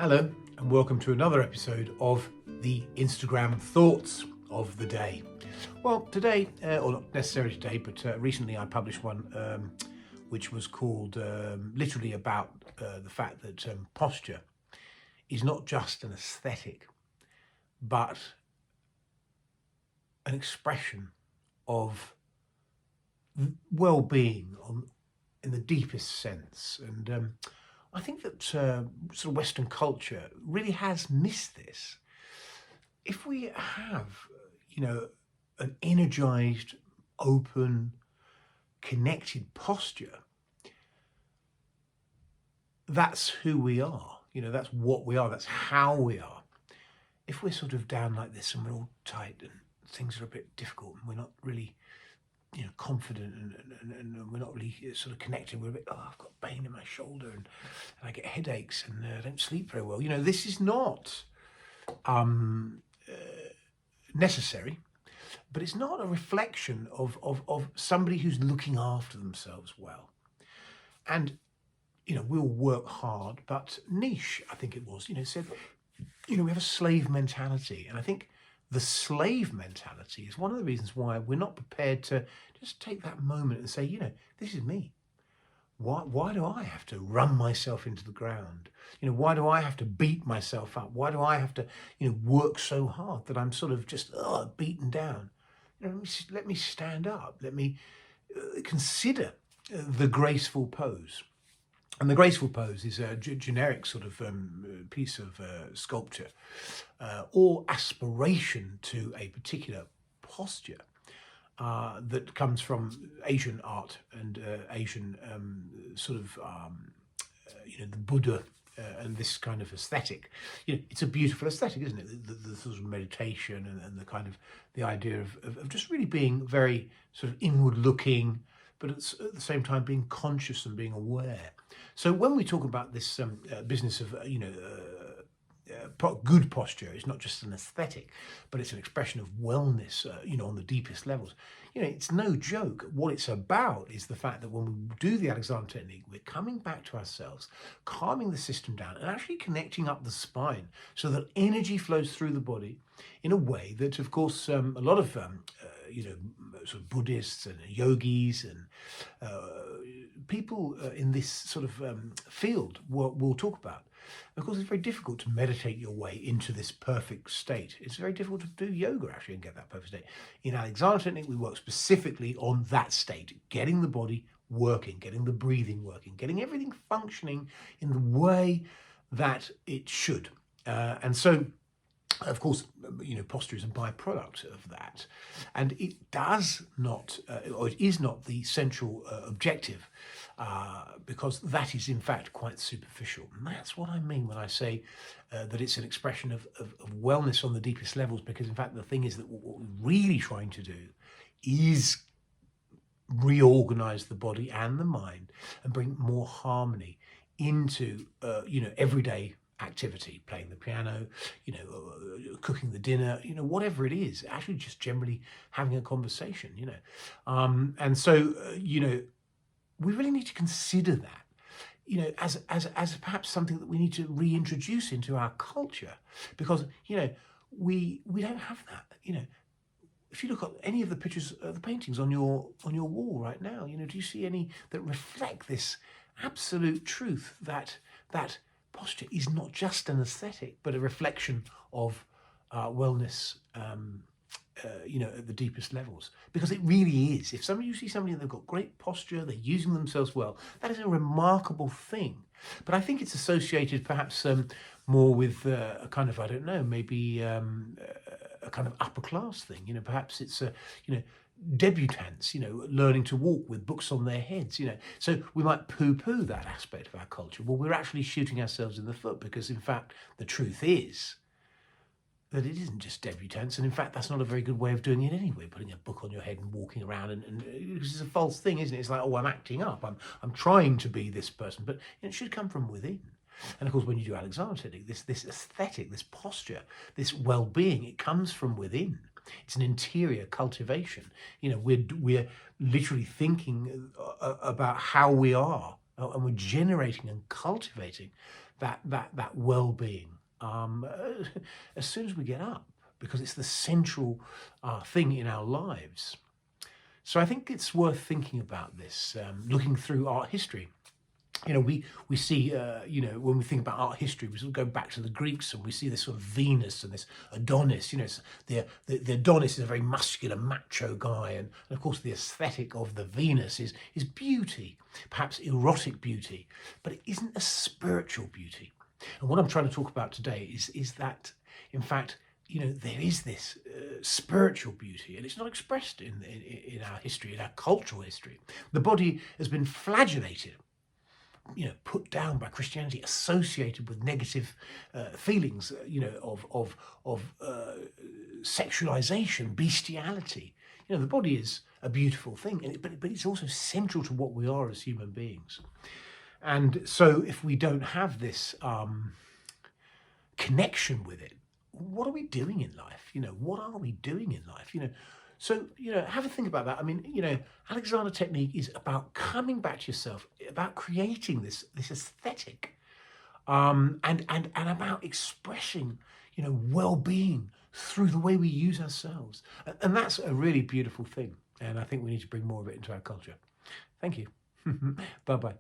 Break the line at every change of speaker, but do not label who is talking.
Hello and welcome to another episode of the Instagram Thoughts of the Day. Well, today, or not necessarily today, but recently I published one which was called literally about the fact that posture is not just an aesthetic, but an expression of well-being in the deepest sense. And I think that sort of Western culture really has missed this. If we have, an energized, open, connected posture, that's who we are. That's what we are. That's how we are. If we're sort of down like this and we're all tight and things are a bit difficult and we're not really confident and we're not really sort of connected. We're a bit, I've got pain in my shoulder and I get headaches and I don't sleep very well. This is not necessary, but it's not a reflection of somebody who's looking after themselves well. And, we'll work hard, but Nietzsche, I think it was, said, we have a slave mentality. And I think the slave mentality is one of the reasons why we're not prepared to just take that moment and say, this is me. Why do I have to run myself into the ground? Why do I have to beat myself up? Why do I have to, work so hard that I'm sort of just beaten down? Let me stand up. Let me consider the graceful pose. And the graceful pose is a generic sort of piece of sculpture or aspiration to a particular posture that comes from Asian art and Asian the Buddha and this kind of aesthetic. It's a beautiful aesthetic, isn't it? The sort of meditation and the kind of the idea of just really being very sort of inward looking, but at the same time being conscious and being aware. So when we talk about this business of, good posture, it's not just an aesthetic, but it's an expression of wellness, on the deepest levels. It's no joke. What it's about is the fact that when we do the Alexander technique, we're coming back to ourselves, calming the system down and actually connecting up the spine so that energy flows through the body in a way that, of course, a lot of sort of Buddhists and yogis and people in this sort of field will talk about. Of course, it's very difficult to meditate your way into this perfect state. It's very difficult to do yoga actually and get that perfect state. In Alexander technique, we work specifically on that state, getting the body working, getting the breathing working, getting everything functioning in the way that it should. And so, of course, posture is a byproduct of that. And it does not, or it is not the central objective, because that is in fact quite superficial. And that's what I mean when I say that it's an expression of wellness on the deepest levels, because in fact the thing is that what we're really trying to do is reorganize the body and the mind and bring more harmony into, everyday activity, playing the piano, cooking the dinner, whatever it is, actually just generally having a conversation, and so, we really need to consider that, as perhaps something that we need to reintroduce into our culture, because, we don't have that, If you look at any of the pictures, the paintings on your wall right now, do you see any that reflect this absolute truth that posture is not just an aesthetic, but a reflection of wellness, at the deepest levels? Because it really is. If you see somebody they've got great posture, they're using themselves well, that is a remarkable thing. But I think it's associated perhaps more with a kind of, I don't know, maybe a kind of upper class thing. Perhaps it's debutantes, learning to walk with books on their heads, So we might poo-poo that aspect of our culture. Well, we're actually shooting ourselves in the foot, because in fact, the truth is that it isn't just debutantes. And in fact, that's not a very good way of doing it anyway, putting a book on your head and walking around. And it's a false thing, isn't it? It's like, I'm acting up. I'm trying to be this person, but it should come from within. And of course, when you do Alexander technique, this aesthetic, this posture, this well-being, it comes from within. It's an interior cultivation. We're literally thinking about how we are, and we're generating and cultivating that well-being as soon as we get up, because it's the central thing in our lives. So I think it's worth thinking about this, looking through art history. We see, when we think about art history, we sort of go back to the Greeks, and we see this sort of Venus and this Adonis. The Adonis is a very muscular, macho guy, and of course the aesthetic of the Venus is beauty, perhaps erotic beauty, but it isn't a spiritual beauty. And what I'm trying to talk about today is that, in fact, there is this spiritual beauty, and it's not expressed in our history, in our cultural history. The body has been flagellated, put down by Christianity, associated with negative feelings, of sexualization, bestiality. The body is a beautiful thing, but it's also central to what we are as human beings. And so if we don't have this connection with it, what are we doing in life? What are we doing in life? So, have a think about that. I mean, Alexander Technique is about coming back to yourself, about creating this aesthetic, and about expressing, well-being through the way we use ourselves. And that's a really beautiful thing. And I think we need to bring more of it into our culture. Thank you. Bye-bye.